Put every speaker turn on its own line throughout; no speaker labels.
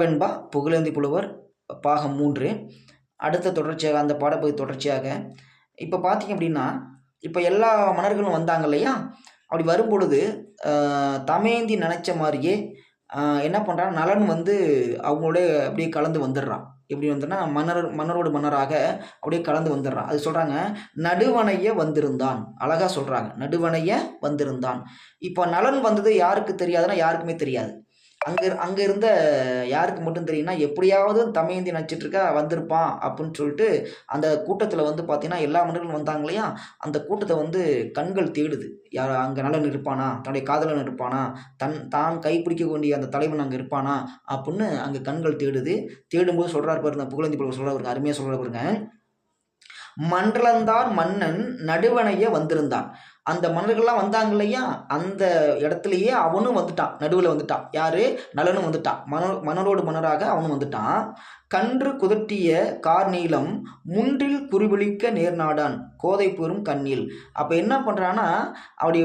அளவெண்பா புகழேந்தி புலவர் பாகம் 3 அடுத்த தொடர்ச்சியாக அந்த பாடப்பகுதி தொடர்ச்சியாக இப்போ பார்த்தீங்க அப்படின்னா, இப்போ எல்லா மன்னர்களும் வந்தாங்க இல்லையா? அப்படி வரும்பொழுது தமயந்தி நினைச்ச மாதிரியே என்ன பண்ணுறான், நலன் வந்து அவங்களோட அப்படியே கலந்து வந்துடுறான். எப்படி வந்துன்னா மன்னரோட மன்னராக அப்படியே கலந்து வந்துடுறான். அது சொல்கிறாங்க, நடுவணைய வந்திருந்தான். அழகாக சொல்கிறாங்க, நடுவணைய வந்திருந்தான். இப்போ நலன் வந்தது யாருக்கு தெரியாதுன்னா யாருக்குமே தெரியாது. அங்கே இருந்த யாருக்கு மட்டும் தெரியும்னா, எப்படியாவது தமயந்தி நடிச்சிட்டு இருக்கா வந்திருப்பான் அப்படின்னு சொல்லிட்டு அந்த கூட்டத்தில் வந்து பார்த்தீங்கன்னா எல்லா மன்னர்களும் வந்தாங்க இல்லையா? அந்த கூட்டத்தை வந்து கண்கள் தேடுது. யார் அங்கே நலன் இருப்பானா, தன்னுடைய காதலன் இருப்பானா, தான் கைப்பிடிக்க வேண்டிய அந்த தலைவன் அங்கே இருப்பானா அப்படின்னு அங்கே கண்கள் தேடுது. தேடும்போது சொல்கிறார் பாருங்க, புகழேந்தி புலவர் சொல்கிறார் பாருங்க, அருமையாக சொல்கிறார் பாருங்க. மன்றளந்தார் மன்னன் நடுவணைய வந்திருந்தான். அந்த மன்னர்கள்லாம் வந்தாங்க இல்லையா? அந்த இடத்துலயே அவனும் வந்துட்டான், நடுவில் வந்துட்டான். யாரு? நலனும் வந்துட்டான். மன்னரோடு மன்னராக அவனும் வந்துட்டான். கன்று குதட்டிய கார் நீளம் முன்றில் குறிவிழிக்க நேர்நாடான் கோதை பெறும் கண்ணில். அப்போ என்ன பண்ணுறான்னா, அப்படி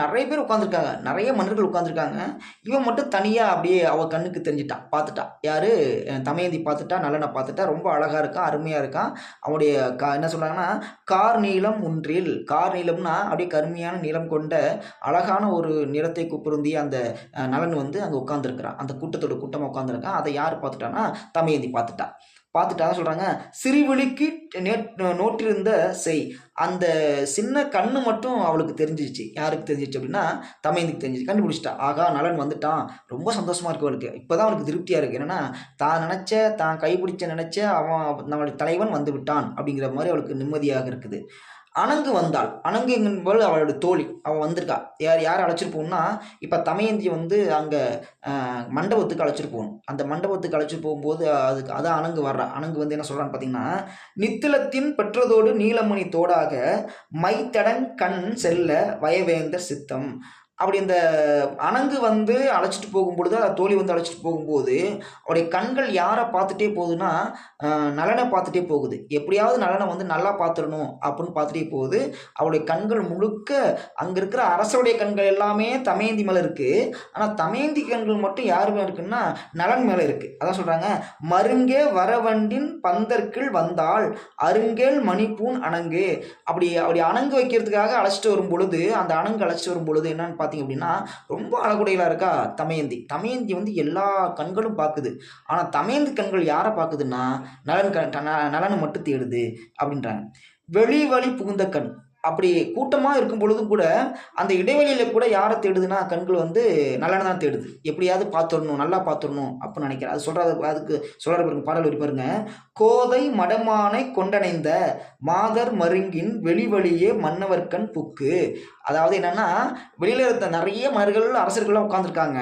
நிறைய பேர் உட்காந்துருக்காங்க, நிறைய மன்னர்கள் உட்காந்துருக்காங்க. இவன் மட்டும் தனியாக அப்படியே அவள் கண்ணுக்கு தெரிஞ்சிட்டான், பார்த்துட்டான். யார்? தமயந்தி பார்த்துட்டா, நலனை பார்த்துட்டா. ரொம்ப அழகாக இருக்கான், அருமையாக இருக்கான். அவனுடைய என்ன சொல்கிறாங்கன்னா, கார் நீளம் முன்றில். கார் நீளம்னா அப்படியே கருமையான நிறம் கொண்ட அழகான ஒரு நிறத்தை பொருந்திய அந்த நலன் வந்து அங்கே உட்காந்துருக்கிறான். அந்த கூட்டமாக உட்காந்துருக்கான். அதை யார் பார்த்துட்டான்னா, தமயந்தி பார்த்துட்டா சொல்கிறாங்க, சிறுவிழிக்கு நோட்டிருந்த செய். அந்த சின்ன கண்ணு மட்டும் அவளுக்கு தெரிஞ்சிச்சு. யாருக்கு தெரிஞ்சிச்சு அப்படின்னா, தமயந்திக்கு தெரிஞ்சிச்சு. கண்டுபிடிச்சிட்டா. ஆகா, நலன் வந்துட்டான். ரொம்ப சந்தோஷமாக இருக்கு அவளுக்கு. இப்போதான் அவளுக்கு திருப்தியாக இருக்குது. என்னென்னா, தான் கைப்பிடிச்ச நினச்ச அவன் நம்மளுடைய தலைவன் வந்து விட்டான் அப்படிங்கிற மாதிரி அவளுக்கு நிம்மதியாக இருக்குது. அணங்கு வந்தாள். அணங்கு என்பவள் அவளோட தோழி. அவள் வந்திருக்கா. யார் அழைச்சிட்டு போகணும்னா, இப்போ தமயந்தி வந்து அங்கே மண்டபத்துக்கு அழைச்சிட்டு போகணும். அந்த மண்டபத்துக்கு அழைச்சிட்டு போகும்போது அதான் அணங்கு வர்றா. அணங்கு வந்து என்ன சொல்கிறான்னு பார்த்தீங்கன்னா, நித்திலத்தின் பெற்றதோடு நீலமணி தோடாக மைத்தடங் கண் செல்ல வயவேந்தர் சித்தம். அப்படி இந்த அணங்கு வந்து அழைச்சிட்டு போகும்பொழுது, தோழி வந்து அழைச்சிட்டு போகும்போது அவருடைய கண்கள் யாரை பார்த்துட்டே போகுதுன்னா, நலனை பார்த்துட்டே போகுது. எப்படியாவது நலனை வந்து நல்லா பார்த்துடணும் அப்படின்னு பார்த்துட்டே போகுது. அவருடைய கண்கள் முழுக்க அங்கே இருக்கிற அரசருடைய கண்கள் எல்லாமே தமயந்தி மேலே இருக்குது. ஆனால் தமயந்தி கண்கள் மட்டும் யார் மேலே இருக்குன்னா, நலன் மேலே இருக்குது. அதான் சொல்கிறாங்க, மருங்கே வரவண்டின் பந்தற்கில் வந்தால் அருங்கேல் மணிப்பூன் அணங்கு. அப்படி அணங்கு வைக்கிறதுக்காக அழைச்சிட்டு வரும் பொழுது, அந்த அணங்கு அழைச்சிட்டு வரும் பொழுது என்னன்னு பார்த்தீங்க அப்படின்னா, ரொம்ப அழகுடையலாக இருக்கா தமயந்தி. தமயந்தி வந்து எல்லா கண்களும் பார்க்குது. ஆனால் தமயந்தி கண்கள் யாரை பார்க்குதுன்னா, நலனை மட்டும் தேடுது அப்படின்றாங்க. வெளி புகுந்த கண். அப்படி கூட்டமாக இருக்கும் பொழுதும் கூட அந்த இடைவெளியில் கூட யாரை தேடுதுன்னா, கண்கள் வந்து நலனை தான் தேடுது. எப்படியாவது பார்த்துடணும், நல்லா பார்த்துடணும் அப்படின்னு நினைக்கிறேன். அது அதுக்கு சொல்கிற பாருங்க, பாடல் வரி பாருங்க. கோதை மடமானை கொண்டணைந்த மாதர் மருங்கின் வெளியே மன்னவர்கண் புக்கு. அதாவது என்னன்னா, வெளியில் இருந்த நிறைய மன்னர்கள் அரசர்கள்லாம் உட்காந்துருக்காங்க.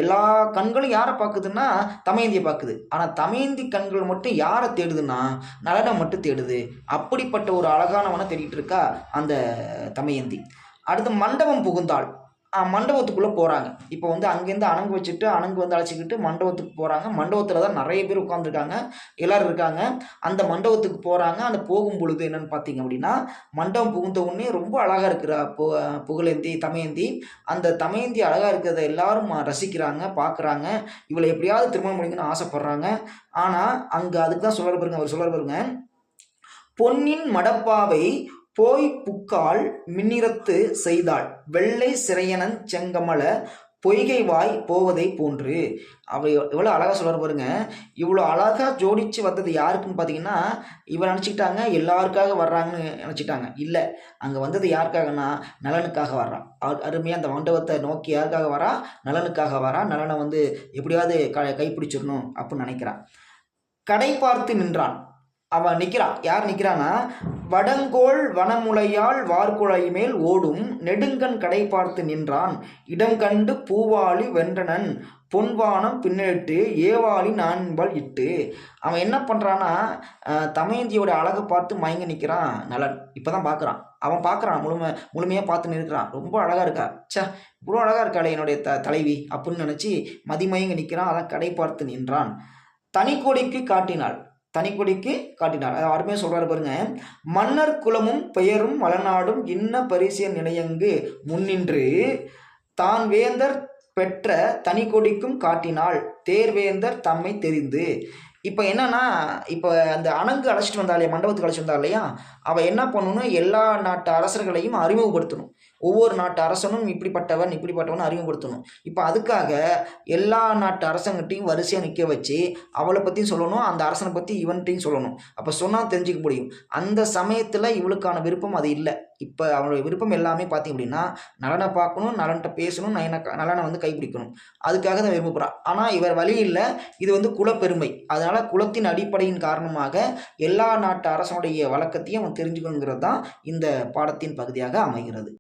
எல்லா கண்களும் யாரை பார்க்குதுன்னா, தமயந்தியை பார்க்குது. ஆனால் தமயந்தி கண்கள் மட்டும் யாரை தேடுதுன்னா, நலனை மட்டும் தேடுது. அப்படிப்பட்ட ஒரு அழகானவனை தேடிட்டு இருக்கா அந்த தமயந்தி. அடுத்து மண்டபம் புகுந்தாள். மண்டபத்துக்குள்ளே போகிறாங்க. இப்போ வந்து அங்கேருந்து அணங்கு வச்சுட்டு அணங்கு வந்து அழைச்சிக்கிட்டு மண்டபத்துக்கு போகிறாங்க. மண்டபத்தில் தான் நிறைய பேர் உட்காந்துருக்காங்க, எல்லோரும் இருக்காங்க. அந்த மண்டபத்துக்கு போகிறாங்க. அந்த போகும் பொழுது என்னென்னு பார்த்தீங்க அப்படின்னா, மண்டபம் புகுந்த உடனே ரொம்ப அழகாக இருக்கிற புகழேந்தி தமயந்தி. அந்த தமயந்தி அழகாக இருக்கிறத எல்லாரும் ரசிக்கிறாங்க, பார்க்குறாங்க. இவளை எப்படியாவது திருமணம் பண்ணிக்கணும்னு ஆசைப்பட்றாங்க. ஆனால் அங்கே அதுக்கு தான் சொல்கிற பாருங்க, அவர் சொல்கிற பாருங்க, பொன்னின் மடப்பாவை போய் புக்கால் மின்னிறத்து செய்தாள் வெள்ளை சிறையனன் செங்கமல பொய்கை வாய் போவதை போன்று. அவள் எவ்வளோ அழகாக சொல்கிற பாருங்க. இவ்வளோ அழகாக ஜோடிச்சு வந்தது யாருக்குன்னு பார்த்தீங்கன்னா, இவன் நினச்சிக்கிட்டாங்க எல்லாருக்காக வர்றாங்கன்னு நினச்சிட்டாங்க. இல்லை, அங்கே வந்தது யாருக்காகனா, நலனுக்காக வர்றான். அருமையாக அந்த மண்டபத்தை நோக்கி யாருக்காக வரா? நலனுக்காக வரா. நலனை வந்து எப்படியாவது கைப்பிடிச்சிடணும் அப்படின்னு நினைக்கிறான். கடை பார்த்து நின்றான். அவன் நிற்கிறான். யார் நிற்கிறான்னா, வடங்கோள் வனமுலையால் வார்குழை மேல் ஓடும் நெடுங்கண் கடை பார்த்து நின்றான். இடம் கண்டு பூவாளி வென்றனன் பொன்வானம் பின்னிட்டு ஏவாளி நான்பால் இட்டு. அவன் என்ன பண்ணுறான்னா, தமயந்தியோட அழகை பார்த்து மயங்கி நிற்கிறான் நலன். இப்போ தான் பார்க்குறான். அவன் பார்க்குறான், முழுமையாக பார்த்து நிற்கிறான். ரொம்ப அழகாக இருக்கா, சே இவ்வளோ அழகாக இருக்காளே என்னுடைய தலைவி அப்படின்னு நினச்சி மதிமயங்கி நிற்கிறான். அதான் கடை பார்த்து நின்றான். தனிக்கொடிக்கு காட்டினாள். அதை அருமையாக சொல்கிறாரு பாருங்க. மன்னர் குலமும் பெயரும் வளநாடும் இன்ன பரிசிய நிலையங்கு முன்னின்று தான் வேந்தர் பெற்ற தனி கொடிக்கும் காட்டினாள் தேர்வேந்தர் தம்மை தெரிந்து. இப்போ என்னன்னா, இப்போ அந்த அணங்கு அழைச்சிட்டு வந்தா இல்லையா, மண்டபத்துக்கு அழைச்சிட்டு வந்தா இல்லையா, அவள் என்ன பண்ணணும், எல்லா நாட்டு அரசர்களையும் அறிமுகப்படுத்தணும். ஒவ்வொரு நாட்டு அரசனும் இப்படிப்பட்டவன் இப்படிப்பட்டவன் அறிமுகப்படுத்தணும். இப்போ அதுக்காக எல்லா நாட்டு அரசங்கிட்டையும் வரிசையாக நிற்க வச்சு அவளை பற்றியும் சொல்லணும், அந்த அரசனை பற்றி இவன்கிட்டையும் சொல்லணும். அப்போ சொன்னால் தெரிஞ்சுக்க முடியும். அந்த சமயத்தில் இவளுக்கான விருப்பம் அது இல்லை. இப்போ அவளுடைய விருப்பம் எல்லாமே பார்த்தீங்க அப்படின்னா, நலனை பார்க்கணும், நலன்கிட்ட பேசணும், நலனை வந்து கைப்பிடிக்கணும். அதுக்காக தான் விரும்புகிறான். ஆனால் இவர் வழி இல்லை, இது வந்து குலப்பெருமை. அதனால் குலத்தின் அடிப்படையின் காரணமாக எல்லா நாட்டு அரசனுடைய வழக்கத்தையும் அவன் தெரிஞ்சுக்கணுங்கிறது தான் இந்த பாடத்தின் பகுதியாக அமைகிறது.